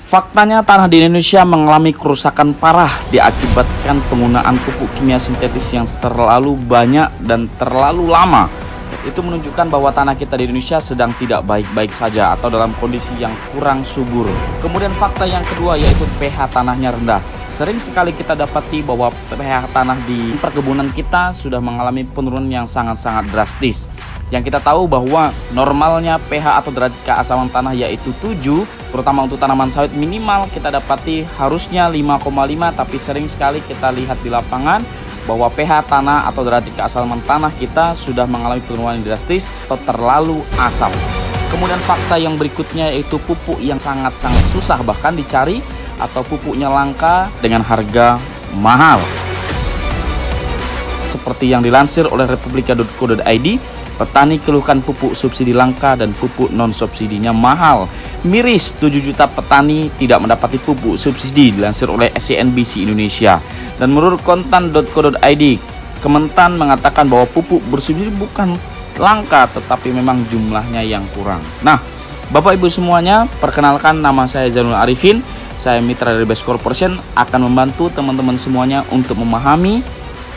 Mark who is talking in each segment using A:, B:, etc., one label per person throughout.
A: Faktanya tanah di Indonesia mengalami kerusakan parah diakibatkan penggunaan pupuk kimia sintetis yang terlalu banyak dan terlalu lama. Itu menunjukkan bahwa tanah kita di Indonesia sedang tidak baik-baik saja atau dalam kondisi yang kurang subur. Kemudian fakta yang kedua yaitu pH tanahnya rendah. Sering sekali kita dapati bahwa pH tanah di perkebunan kita sudah mengalami penurunan yang sangat-sangat drastis. Yang kita tahu bahwa normalnya pH atau derajat keasaman tanah yaitu 7, terutama untuk tanaman sawit minimal kita dapati harusnya 5,5, tapi sering sekali kita lihat di lapangan bahwa pH tanah atau derajat keasaman tanah kita sudah mengalami penurunan yang drastis atau terlalu asam. Kemudian fakta yang berikutnya yaitu pupuk yang sangat-sangat susah bahkan dicari atau pupuknya langka dengan harga mahal. Seperti yang dilansir oleh republika.co.id, petani keluhkan pupuk subsidi langka dan pupuk non-subsidinya mahal. Miris 7 juta petani tidak mendapati pupuk subsidi, dilansir oleh CNBC Indonesia. Dan menurut kontan.co.id, Kementan mengatakan bahwa pupuk bersubsidi bukan langka, tetapi memang jumlahnya yang kurang. Nah, Bapak Ibu semuanya, perkenalkan nama saya Zainul Arifin. Saya mitra dari Best Corporation, akan membantu teman-teman semuanya untuk memahami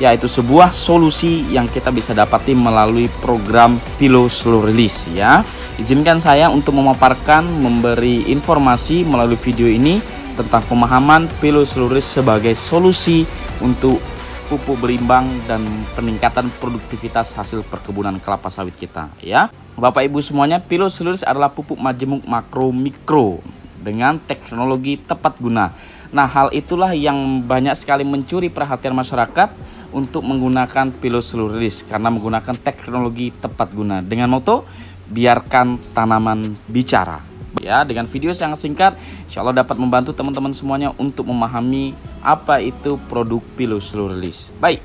A: yaitu sebuah solusi yang kita bisa dapati melalui program Pilu Slow Release ya. Izinkan saya untuk memaparkan, memberi informasi melalui video ini tentang pemahaman Pilu Slow Release sebagai solusi untuk pupuk berimbang dan peningkatan produktivitas hasil perkebunan kelapa sawit kita ya. Bapak Ibu semuanya, Pilu Slow Release adalah pupuk majemuk makro mikro dengan teknologi tepat guna. Nah, hal itulah yang banyak sekali mencuri perhatian masyarakat untuk menggunakan Pilu Slow Release karena menggunakan teknologi tepat guna dengan moto biarkan tanaman bicara. Ya, dengan video sangat singkat, insya Allah dapat membantu teman-teman semuanya untuk memahami apa itu produk Pilu Slow Release. Baik,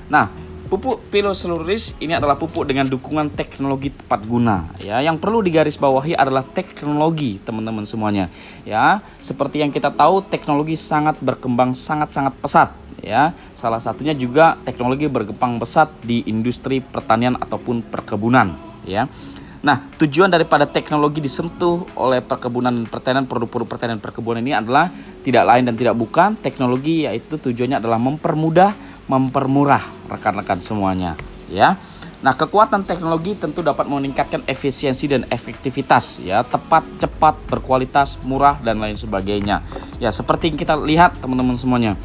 A: nah pupuk Pilu Slow Release ini adalah pupuk dengan dukungan teknologi tepat guna. Ya, yang perlu digarisbawahi adalah teknologi teman-teman semuanya. Ya, seperti yang kita tahu teknologi sangat berkembang sangat-sangat pesat. Ya, salah satunya juga teknologi berkembang pesat di industri pertanian ataupun perkebunan. Ya, nah tujuan daripada teknologi disentuh oleh perkebunan pertanian, produk-produk pertanian perkebunan ini adalah tidak lain dan tidak bukan teknologi, yaitu tujuannya adalah mempermudah, mempermurah rekan-rekan semuanya. Ya, nah kekuatan teknologi tentu dapat meningkatkan efisiensi dan efektivitas. Ya, tepat, cepat, berkualitas, murah dan lain sebagainya. Ya, seperti yang kita lihat teman-teman semuanya.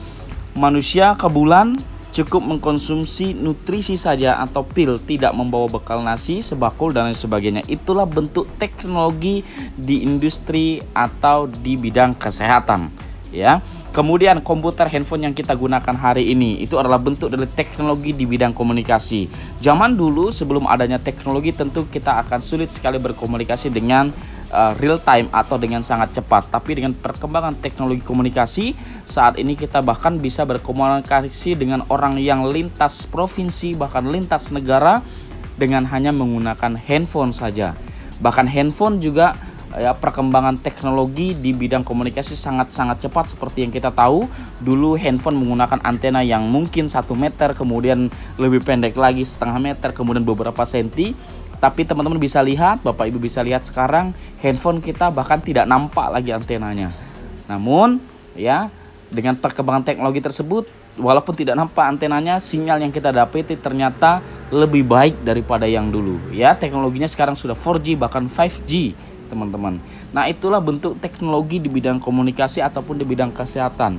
A: Manusia ke bulan cukup mengkonsumsi nutrisi saja atau pil, tidak membawa bekal nasi, sembako dan lain sebagainya. Itulah bentuk teknologi di industri atau di bidang kesehatan. Ya, kemudian komputer, handphone yang kita gunakan hari ini itu adalah bentuk dari teknologi di bidang komunikasi. Zaman dulu sebelum adanya teknologi tentu kita akan sulit sekali berkomunikasi dengan real time atau dengan sangat cepat. Tapi dengan perkembangan teknologi komunikasi saat ini kita bahkan bisa berkomunikasi dengan orang yang lintas provinsi bahkan lintas negara dengan hanya menggunakan handphone saja. Bahkan handphone juga ya, perkembangan teknologi di bidang komunikasi sangat-sangat cepat. Seperti yang kita tahu, dulu handphone menggunakan antena yang mungkin 1 meter, kemudian lebih pendek lagi setengah meter, kemudian beberapa senti. Tapi teman-teman bisa lihat, Bapak Ibu bisa lihat sekarang handphone kita bahkan tidak nampak lagi antenanya. Namun ya, dengan perkembangan teknologi tersebut, walaupun tidak nampak antenanya, sinyal yang kita dapati ternyata lebih baik daripada yang dulu. Ya, teknologinya sekarang sudah 4G bahkan 5G. Teman-teman, nah itulah bentuk teknologi di bidang komunikasi ataupun di bidang kesehatan.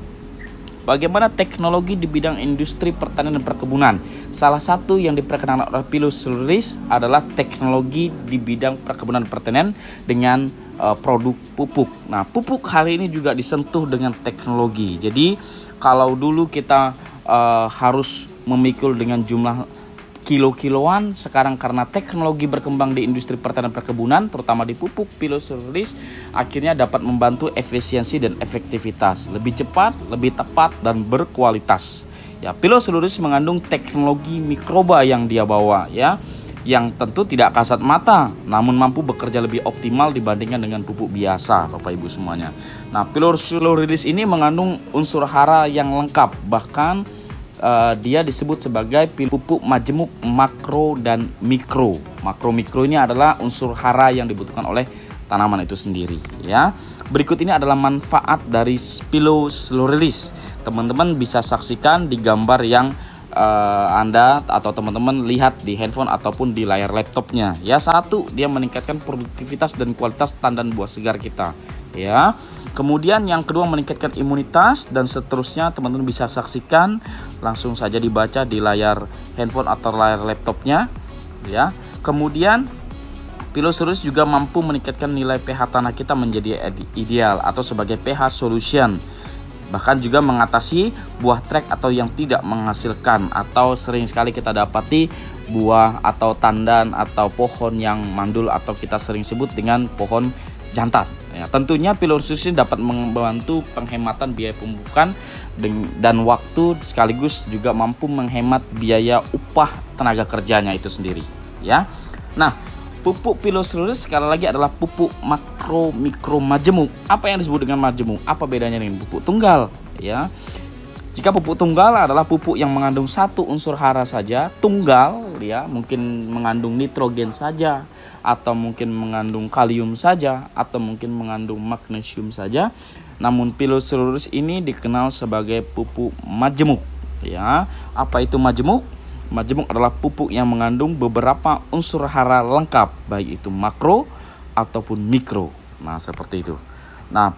A: Bagaimana teknologi di bidang industri pertanian dan perkebunan? Salah satu yang diperkenalkan oleh Pilu Slow Release adalah teknologi di bidang perkebunan pertanian dengan produk pupuk. Nah, pupuk hari ini juga disentuh dengan teknologi. Jadi kalau dulu kita harus memikul dengan jumlah kilo-kiloan, sekarang karena teknologi berkembang di industri pertanian perkebunan, terutama di pupuk Pilu Slow Release, akhirnya dapat membantu efisiensi dan efektivitas, lebih cepat, lebih tepat dan berkualitas. Ya, Pilu Slow Release mengandung teknologi mikroba yang dia bawa ya, yang tentu tidak kasat mata, namun mampu bekerja lebih optimal dibandingkan dengan pupuk biasa, Bapak Ibu semuanya. Nah, Pilu Slow Release ini mengandung unsur hara yang lengkap, bahkan dia disebut sebagai pupuk majemuk makro dan mikro. Makro mikro ini adalah unsur hara yang dibutuhkan oleh tanaman itu sendiri ya. Berikut ini adalah manfaat dari piloselulosis. Teman-teman bisa saksikan di gambar yang Anda atau teman-teman lihat di handphone ataupun di layar laptopnya. Ya, satu, dia meningkatkan produktivitas dan kualitas tandan buah segar kita. Ya. Kemudian yang kedua meningkatkan imunitas dan seterusnya, teman-teman bisa saksikan langsung saja dibaca di layar handphone atau layar laptopnya. Ya. Kemudian piloselulosis juga mampu meningkatkan nilai pH tanah kita menjadi ideal atau sebagai pH solution. Bahkan juga mengatasi buah trek atau yang tidak menghasilkan, atau sering sekali kita dapati buah atau tandan atau pohon yang mandul atau kita sering sebut dengan pohon jantan. Ya, tentunya piloselulosis dapat membantu penghematan biaya pemupukan dan waktu, sekaligus juga mampu menghemat biaya upah tenaga kerjanya itu sendiri. Ya, nah, pupuk piloselulosis sekali lagi adalah pupuk makro, mikro, majemuk. Apa yang disebut dengan majemuk? Apa bedanya dengan pupuk tunggal? Ya, jika pupuk tunggal adalah pupuk yang mengandung satu unsur hara saja, tunggal, ya, mungkin mengandung nitrogen saja, atau mungkin mengandung kalium saja, atau mungkin mengandung magnesium saja. Namun piloselulosis ini dikenal sebagai pupuk majemuk. Ya, apa itu majemuk? Majemuk adalah pupuk yang mengandung beberapa unsur hara lengkap, baik itu makro ataupun mikro. Nah, seperti itu. Nah,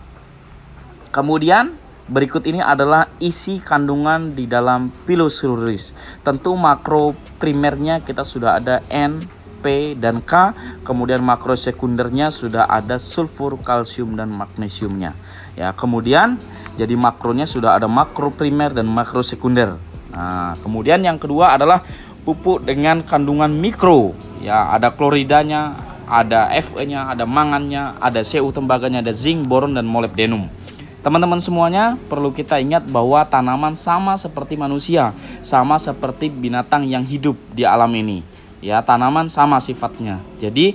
A: kemudian berikut ini adalah isi kandungan di dalam piloselulosis. Tentu makro primernya kita sudah ada N, P, dan K. Kemudian makro sekundernya sudah ada sulfur, kalsium, dan magnesiumnya. Ya, kemudian jadi makronya sudah ada makro primer dan makro sekunder. Nah, kemudian yang kedua adalah pupuk dengan kandungan mikro. Ya, ada kloridanya, ada Fe-nya, ada mangannya, ada Cu tembaganya, ada zinc, boron, dan molybdenum. Teman-teman semuanya, perlu kita ingat bahwa tanaman sama seperti manusia, sama seperti binatang yang hidup di alam ini. Ya, tanaman sama sifatnya. Jadi,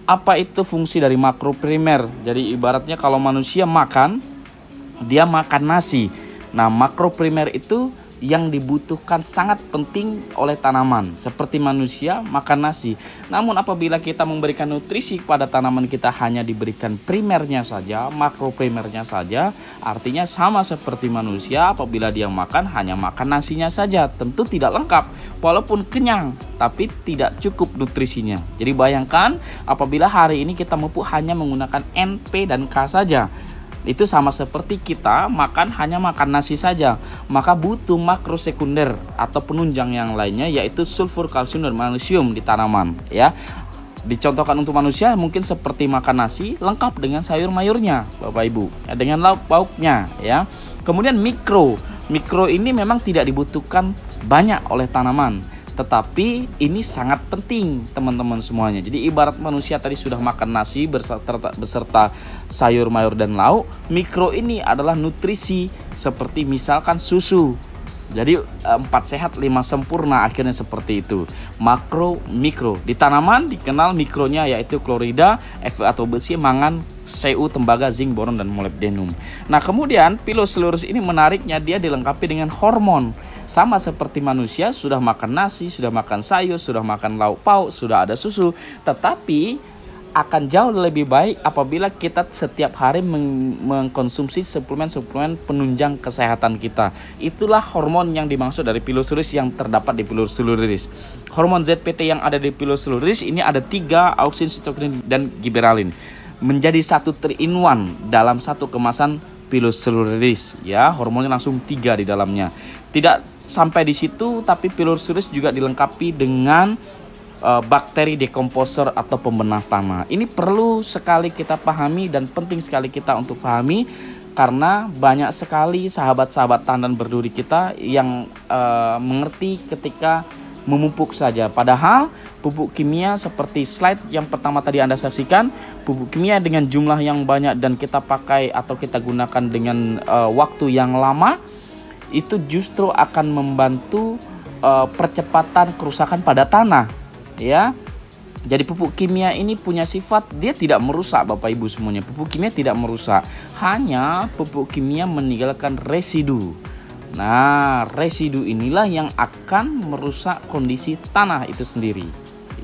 A: apa itu fungsi dari makro primer? Jadi ibaratnya kalau manusia makan, dia makan nasi. Nah, makro primer itu yang dibutuhkan sangat penting oleh tanaman, seperti manusia makan nasi. Namun apabila kita memberikan nutrisi kepada tanaman kita hanya diberikan primernya saja, makro primernya saja, artinya sama seperti manusia, apabila dia makan hanya makan nasinya saja, tentu tidak lengkap, walaupun kenyang tapi tidak cukup nutrisinya. Jadi bayangkan apabila hari ini kita memupuk hanya menggunakan N, P, dan K saja, itu sama seperti kita hanya makan nasi saja, maka butuh makro sekunder atau penunjang yang lainnya, yaitu sulfur, kalsium, dan magnesium di tanaman. Ya, dicontohkan untuk manusia mungkin seperti makan nasi lengkap dengan sayur-mayurnya, Bapak Ibu, ya, dengan lauk pauknya. Ya, kemudian mikro ini memang tidak dibutuhkan banyak oleh tanaman, tetapi ini sangat penting teman-teman semuanya. Jadi ibarat manusia tadi sudah makan nasi beserta sayur, mayur, dan lauk, mikro ini adalah nutrisi seperti misalkan susu. Jadi 4 sehat 5 sempurna, akhirnya seperti itu. Makro, mikro. Di tanaman dikenal mikronya yaitu klorida, Fe atau besi, mangan, Cu, tembaga, zinc, boron, dan molybdenum. Nah, kemudian piloselulosis ini menariknya dia dilengkapi dengan hormon. Sama seperti manusia, sudah makan nasi, sudah makan sayur, sudah makan lauk pauk, sudah ada susu. Tetapi akan jauh lebih baik apabila kita setiap hari mengkonsumsi suplemen-suplemen penunjang kesehatan kita. Itulah hormon yang dimaksud dari piloselulosis yang terdapat di piloselulosis. Hormon ZPT yang ada di piloselulosis ini ada 3, auksin, sitokin, dan giberalin. Menjadi 1 3-in-1 dalam satu kemasan piloselulosis. Ya, hormonnya langsung 3 di dalamnya. Tidak sampai di situ, tapi piloselulosis juga dilengkapi dengan bakteri dekomposer atau pembenah tanah. Ini perlu sekali kita pahami dan penting sekali kita untuk pahami, karena banyak sekali sahabat-sahabat tandan berduri kita yang mengerti ketika memupuk saja. Padahal pupuk kimia seperti slide yang pertama tadi Anda saksikan, pupuk kimia dengan jumlah yang banyak dan kita pakai atau kita gunakan dengan waktu yang lama, itu justru akan membantu percepatan kerusakan pada tanah. Ya, jadi pupuk kimia ini punya sifat dia tidak merusak, Bapak Ibu semuanya. Pupuk kimia tidak merusak, hanya pupuk kimia meninggalkan residu. Nah, residu inilah yang akan merusak kondisi tanah itu sendiri.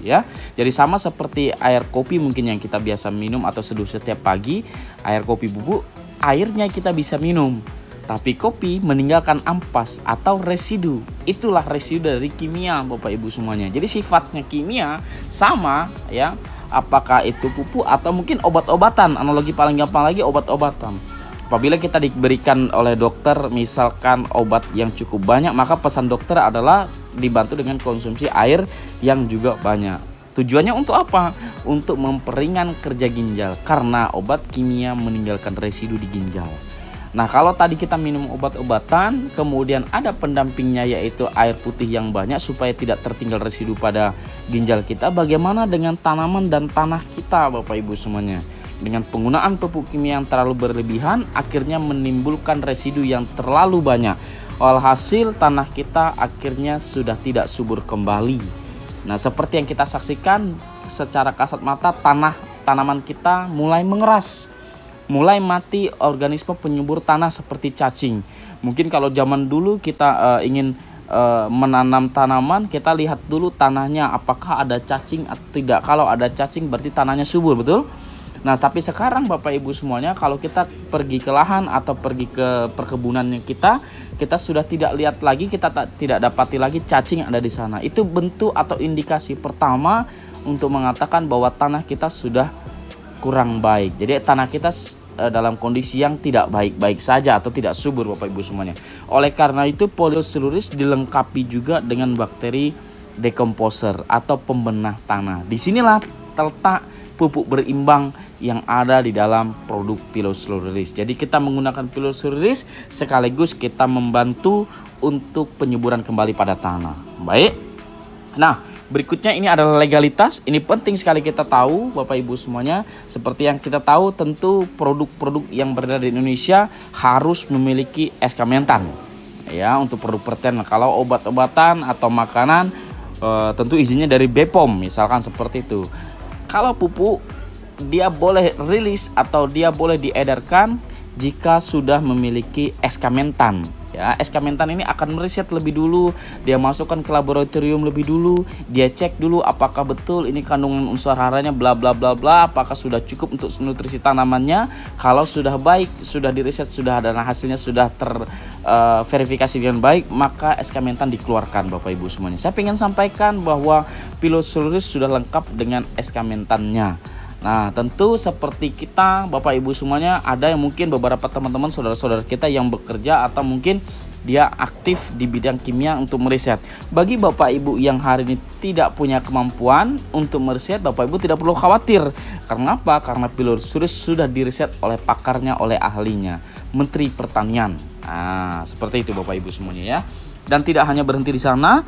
A: ya. Jadi sama seperti air kopi mungkin yang kita biasa minum atau seduh setiap pagi, air kopi bubuk, airnya kita bisa minum. Tapi kopi meninggalkan ampas atau residu. Itulah residu dari kimia Bapak Ibu semuanya. Jadi sifatnya kimia sama ya. Apakah itu pupuk atau mungkin obat-obatan. Analogi paling gampang lagi obat-obatan. Apabila kita diberikan oleh dokter misalkan obat yang cukup banyak, maka pesan dokter adalah dibantu dengan konsumsi air yang juga banyak. Tujuannya untuk apa? Untuk memperingan kerja ginjal karena obat kimia meninggalkan residu di ginjal. Nah, kalau tadi kita minum obat-obatan, kemudian ada pendampingnya yaitu air putih yang banyak supaya tidak tertinggal residu pada ginjal kita. Bagaimana dengan tanaman dan tanah kita Bapak Ibu semuanya? Dengan penggunaan pupuk kimia yang terlalu berlebihan, akhirnya menimbulkan residu yang terlalu banyak. Alhasil tanah kita akhirnya sudah tidak subur kembali. Nah, seperti yang kita saksikan secara kasat mata, tanaman kita mulai mengeras. Mulai mati organisme penyubur tanah seperti cacing. Mungkin kalau zaman dulu kita ingin menanam tanaman, kita lihat dulu tanahnya apakah ada cacing atau tidak. Kalau ada cacing berarti tanahnya subur, betul? Nah, tapi sekarang Bapak Ibu semuanya, kalau kita pergi ke lahan atau pergi ke perkebunannya kita sudah tidak lihat lagi, kita tidak dapati lagi cacing yang ada di sana. Itu bentuk atau indikasi pertama untuk mengatakan bahwa tanah kita sudah kurang baik. Jadi tanah kita dalam kondisi yang tidak baik-baik saja atau tidak subur Bapak Ibu semuanya. Oleh karena itu Piloseluris dilengkapi juga dengan bakteri decomposer atau pembenah tanah. Disinilah terletak pupuk berimbang yang ada di dalam produk Piloseluris. Jadi kita menggunakan Piloseluris sekaligus kita membantu untuk penyuburan kembali pada tanah. Baik. Nah, berikutnya ini adalah legalitas. Ini penting sekali kita tahu Bapak Ibu semuanya. Seperti yang kita tahu, tentu produk-produk yang berada di Indonesia harus memiliki SK Mentan ya untuk produk pertanian. Kalau obat-obatan atau makanan tentu izinnya dari BPOM misalkan seperti itu. Kalau pupuk dia boleh rilis atau dia boleh diedarkan jika sudah memiliki SK Mentan. Ya, SK Mentan ini akan meriset lebih dulu, dia masukkan ke laboratorium lebih dulu, dia cek dulu apakah betul ini kandungan unsur haranya bla bla bla bla, apakah sudah cukup untuk nutrisi tanamannya. Kalau sudah baik, sudah diriset, sudah ada hasilnya, sudah terverifikasi dengan baik, maka SK Mentan dikeluarkan Bapak Ibu semuanya. Saya ingin sampaikan bahwa Piloseluris sudah lengkap dengan SK Mentannya. Nah, tentu seperti kita Bapak Ibu semuanya, ada yang mungkin beberapa teman-teman saudara-saudara kita yang bekerja atau mungkin dia aktif di bidang kimia untuk meriset. Bagi Bapak Ibu yang hari ini tidak punya kemampuan untuk meriset, Bapak Ibu tidak perlu khawatir. Karena apa? Karena Piloseluris sudah diriset oleh pakarnya, oleh ahlinya, Menteri Pertanian. Nah, seperti itu Bapak Ibu semuanya ya. Dan tidak hanya berhenti di sana,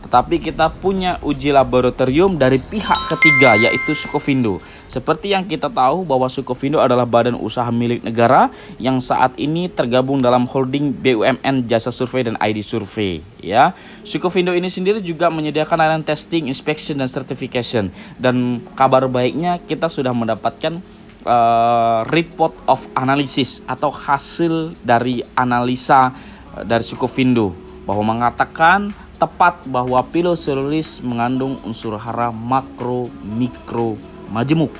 A: tetapi kita punya uji laboratorium dari pihak ketiga yaitu Sukovindo. Seperti yang kita tahu bahwa Sukovindo adalah badan usaha milik negara yang saat ini tergabung dalam holding BUMN Jasa Survei dan ID Survei ya. Sukovindo ini sendiri juga menyediakan layanan testing, inspection dan certification. Dan kabar baiknya kita sudah mendapatkan report of analysis atau hasil dari analisa dari Sukovindo bahwa mengatakan tepat bahwa Piloseluris mengandung unsur hara makro, mikro, majemuk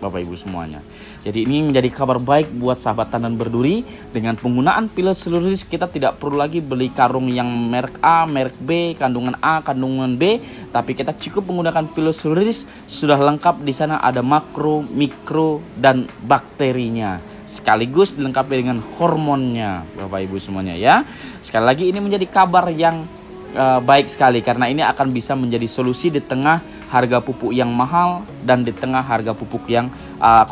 A: Bapak Ibu semuanya. Jadi ini menjadi kabar baik buat sahabat tandan berduri. Dengan penggunaan Piloseluris kita tidak perlu lagi beli karung yang merek A, merek B, kandungan A, kandungan B, tapi kita cukup menggunakan Piloseluris. Sudah lengkap di sana, ada makro, mikro dan bakterinya. Sekaligus dilengkapi dengan hormonnya Bapak Ibu semuanya ya. Sekali lagi ini menjadi kabar yang baik sekali karena ini akan bisa menjadi solusi di tengah harga pupuk yang mahal dan di tengah harga pupuk yang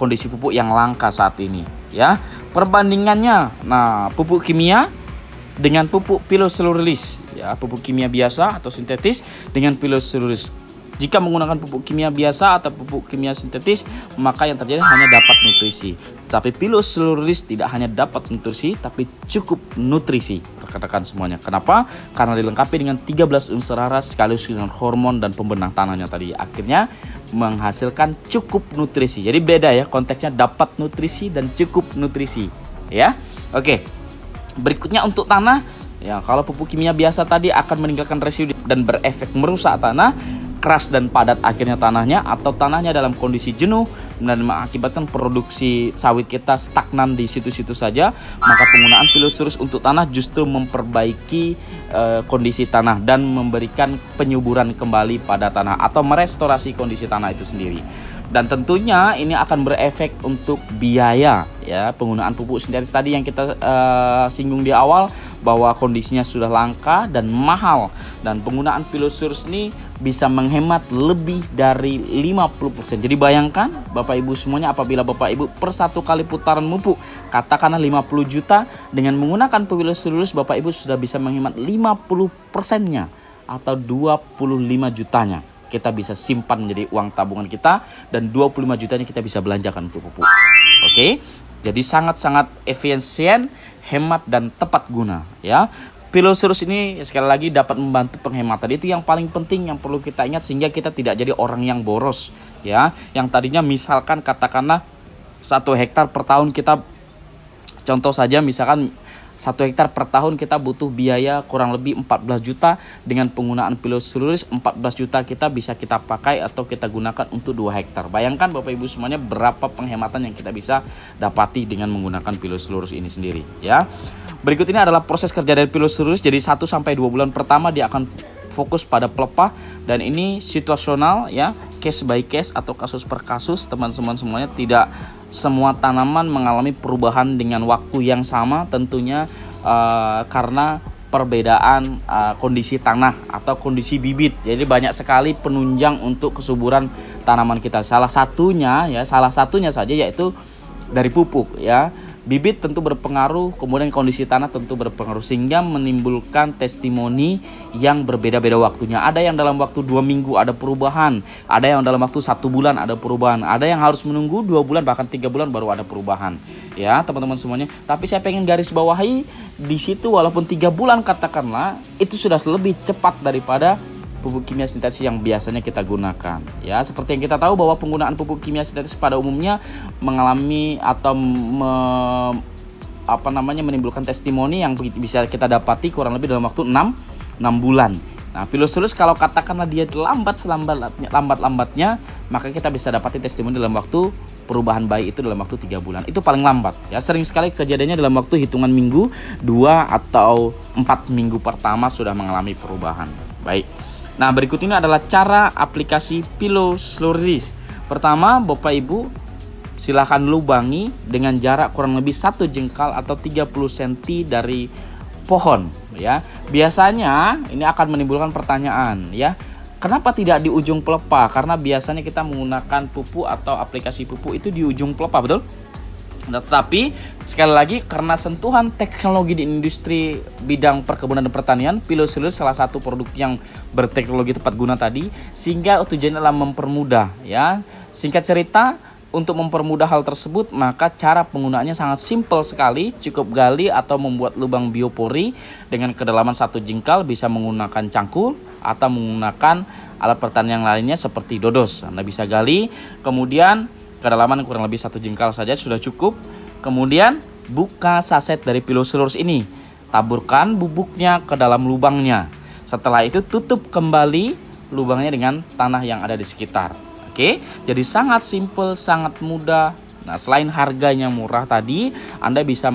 A: kondisi pupuk yang langka saat ini ya. Perbandingannya, nah pupuk kimia dengan pupuk Piloseluris ya, pupuk kimia biasa atau sintetis dengan Piloseluris. Jika menggunakan pupuk kimia biasa atau pupuk kimia sintetis, maka yang terjadi hanya dapat nutrisi. Tapi Piloseluris tidak hanya dapat nutrisi, tapi cukup nutrisi. Rekan-rekan semuanya. Kenapa? Karena dilengkapi dengan 13 unsur hara sekaligus dengan hormon dan pembenah tanahnya tadi. Akhirnya menghasilkan cukup nutrisi. Jadi beda ya konteksnya, dapat nutrisi dan cukup nutrisi. Ya, oke. Berikutnya untuk tanah. Ya, kalau pupuk kimia biasa tadi akan meninggalkan residu dan berefek merusak tanah. keras dan padat akhirnya tanahnya, atau tanahnya dalam kondisi jenuh dan mengakibatkan produksi sawit kita stagnan di situ-situ saja, maka penggunaan Pilosurus untuk tanah justru memperbaiki kondisi tanah dan memberikan penyuburan kembali pada tanah atau merestorasi kondisi tanah itu sendiri. Dan tentunya ini akan berefek untuk biaya, ya, penggunaan pupuk sintetis tadi yang kita singgung di awal, bahwa kondisinya sudah langka dan mahal, dan penggunaan Pilosurus ini bisa menghemat lebih dari 50%. Jadi bayangkan Bapak Ibu semuanya, apabila Bapak Ibu per satu kali putaran pupuk katakanlah 50 juta, dengan menggunakan Pilosurus Bapak Ibu sudah bisa menghemat 50%-nya atau 25 jutanya kita bisa simpan menjadi uang tabungan kita, dan 25 jutanya kita bisa belanjakan untuk pupuk. Oke, jadi sangat-sangat efisien, hemat dan tepat guna, ya. Pilosurus ini sekali lagi dapat membantu penghematan. Itu yang paling penting yang perlu kita ingat, sehingga kita tidak jadi orang yang boros, ya. Yang tadinya misalkan katakanlah 1 hektar per tahun kita, contoh saja misalkan 1 hektar per tahun kita butuh biaya kurang lebih 14 juta. Dengan penggunaan Pilosurus 14 juta kita bisa kita pakai atau kita gunakan untuk 2 hektar. Bayangkan Bapak Ibu semuanya berapa penghematan yang kita bisa dapati dengan menggunakan Pilosurus ini sendiri, ya. Berikut ini adalah proses kerja dari Pilosurus. Jadi 1-2 bulan pertama dia akan fokus pada pelepah, dan ini situasional, ya, case by case atau kasus per kasus. Teman-teman semuanya, tidak semua tanaman mengalami perubahan dengan waktu yang sama tentunya, karena perbedaan kondisi tanah atau kondisi bibit. Jadi banyak sekali penunjang untuk kesuburan tanaman kita. Salah satunya saja yaitu dari pupuk, ya. Bibit tentu berpengaruh, kemudian kondisi tanah tentu berpengaruh, sehingga menimbulkan testimoni yang berbeda-beda waktunya. Ada yang dalam waktu 2 minggu ada perubahan, ada yang dalam waktu 1 bulan ada perubahan, ada yang harus menunggu 2 bulan bahkan 3 bulan baru ada perubahan, ya teman-teman semuanya. Tapi saya pengen garis bawahi di situ, walaupun 3 bulan katakanlah, itu sudah lebih cepat daripada pupuk kimia sintetis yang biasanya kita gunakan, ya. Seperti yang kita tahu bahwa penggunaan pupuk kimia sintetis pada umumnya mengalami atau menimbulkan testimoni yang bisa kita dapati kurang lebih dalam waktu 6 bulan. Nah, Pilosurus kalau katakanlah dia lambat-lambatnya, maka kita bisa dapati testimoni dalam waktu perubahan baik itu dalam waktu 3 bulan. Itu paling lambat, ya. Sering sekali kejadiannya dalam waktu hitungan minggu, 2 atau 4 minggu pertama sudah mengalami perubahan. Baik. Nah, berikut ini adalah cara aplikasi Pilosurus. Pertama, Bapak Ibu silahkan lubangi dengan jarak kurang lebih 1 jengkal atau 30 cm dari pohon, ya. Biasanya ini akan menimbulkan pertanyaan, ya. Kenapa tidak di ujung pelepah? Karena biasanya kita menggunakan pupuk atau aplikasi pupuk itu di ujung pelepah, betul? Tetapi sekali lagi, karena sentuhan teknologi di industri bidang perkebunan dan pertanian, Pilosurus salah satu produk yang berteknologi tepat guna tadi, sehingga tujuannya adalah mempermudah, ya. Singkat cerita, untuk mempermudah hal tersebut, maka cara penggunaannya sangat simpel sekali. Cukup gali atau membuat lubang biopori dengan kedalaman 1 jengkal, bisa menggunakan cangkul atau menggunakan alat pertanian yang lainnya seperti dodos. Anda bisa gali, kemudian kedalaman kurang lebih 1 jengkal saja sudah cukup. Kemudian buka saset dari Pilosurus ini, taburkan bubuknya ke dalam lubangnya. Setelah itu tutup kembali lubangnya dengan tanah yang ada di sekitar. Oke, jadi sangat simple, sangat mudah. Nah, selain harganya murah tadi, Anda bisa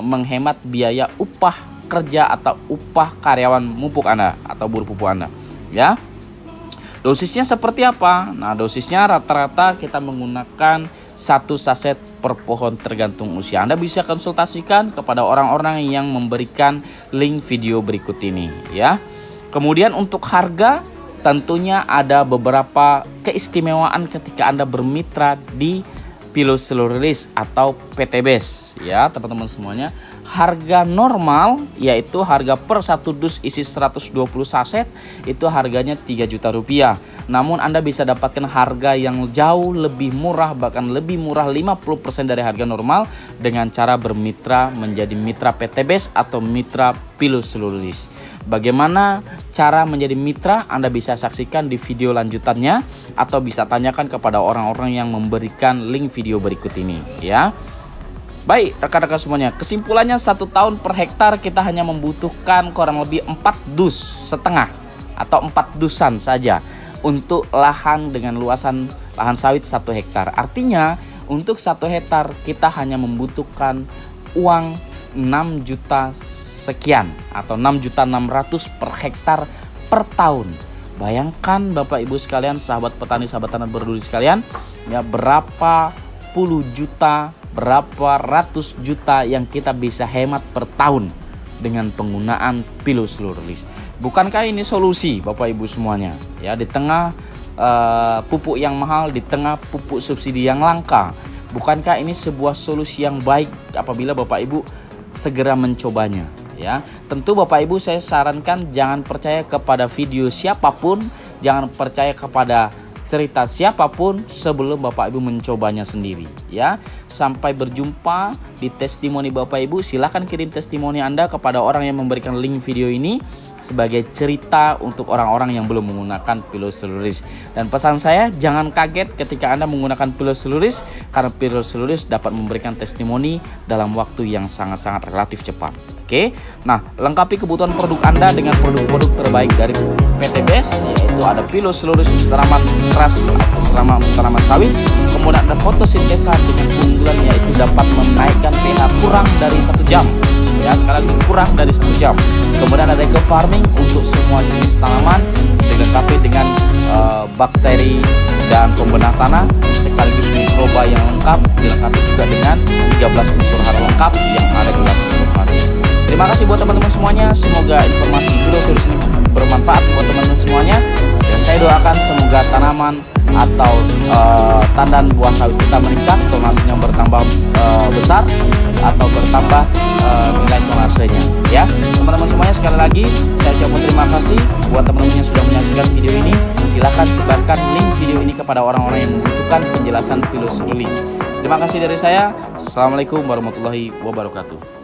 A: menghemat biaya upah kerja atau upah karyawan mupuk Anda atau buruh pupuk Anda, ya. Dosisnya seperti apa? Nah, dosisnya rata-rata kita menggunakan 1 saset per pohon tergantung usia. Anda bisa konsultasikan kepada orang-orang yang memberikan link video berikut ini, ya. Kemudian untuk harga, tentunya ada beberapa keistimewaan ketika Anda bermitra di Pilosurus atau PTBS, ya teman-teman semuanya. Harga normal yaitu harga per 1 dus isi 120 saset itu harganya 3 juta rupiah. Namun Anda bisa dapatkan harga yang jauh lebih murah, bahkan lebih murah 50% dari harga normal dengan cara bermitra menjadi mitra PTBS atau mitra Pilosurus. Bagaimana cara menjadi mitra? Anda bisa saksikan di video lanjutannya atau bisa tanyakan kepada orang-orang yang memberikan link video berikut ini, ya. Baik rekan-rekan semuanya, kesimpulannya 1 tahun per hektar kita hanya membutuhkan kurang lebih 4 dus setengah, atau 4 dusan saja untuk lahan dengan luasan lahan sawit 1 hektar. Artinya untuk 1 hektar kita hanya membutuhkan uang 6 juta sekian atau 6.600.000 per hektar per tahun. Bayangkan Bapak Ibu sekalian, sahabat petani, sahabat tanah berduri sekalian, ya, berapa puluh juta, berapa ratus juta yang kita bisa hemat per tahun dengan penggunaan Pilos Lurilis. Bukankah ini solusi Bapak Ibu semuanya? Ya, di tengah pupuk yang mahal, di tengah pupuk subsidi yang langka, bukankah ini sebuah solusi yang baik apabila Bapak Ibu segera mencobanya? Ya, tentu Bapak Ibu saya sarankan jangan percaya kepada video siapapun, jangan percaya kepada cerita siapapun sebelum Bapak Ibu mencobanya sendiri, ya. Sampai berjumpa di testimoni Bapak Ibu. Silahkan kirim testimoni Anda kepada orang yang memberikan link video ini sebagai cerita untuk orang-orang yang belum menggunakan Pilos Lurilis. Dan pesan saya, jangan kaget ketika Anda menggunakan Pilos Lurilis, karena Pilos Lurilis dapat memberikan testimoni dalam waktu yang sangat-sangat relatif cepat. Oke, nah, lengkapi kebutuhan produk Anda dengan produk-produk terbaik dari PTBS, yaitu ada Pilos Lurilis tanaman keras atau tanaman sawit, kemudian ada fotosintesa dengan keunggulan yaitu dapat menaikkan pH kurang dari 1 jam, ya, sekali lagi kurang dari 1 jam. Kemudian ada eco farming untuk semua jenis tanaman, dilengkapi dengan bakteri dan pembenah tanah sekaligus mikroba yang lengkap, dilengkapi juga dengan 13 unsur hara lengkap yang ada di dalam produk. Terima kasih buat teman-teman semuanya. Semoga informasi Pilos Lurilis ini bermanfaat buat teman-teman semuanya. Dan saya doakan semoga tanaman atau tandan buah sawit kita meningkat, tonasenya bertambah besar atau bertambah nilai tonasenya. Ya, teman-teman semuanya, sekali lagi saya ucapkan terima kasih buat teman-teman yang sudah menyaksikan video ini. Silakan sebarkan link video ini kepada orang-orang yang membutuhkan penjelasan Pilos Lurilis. Terima kasih dari saya. Assalamualaikum warahmatullahi wabarakatuh.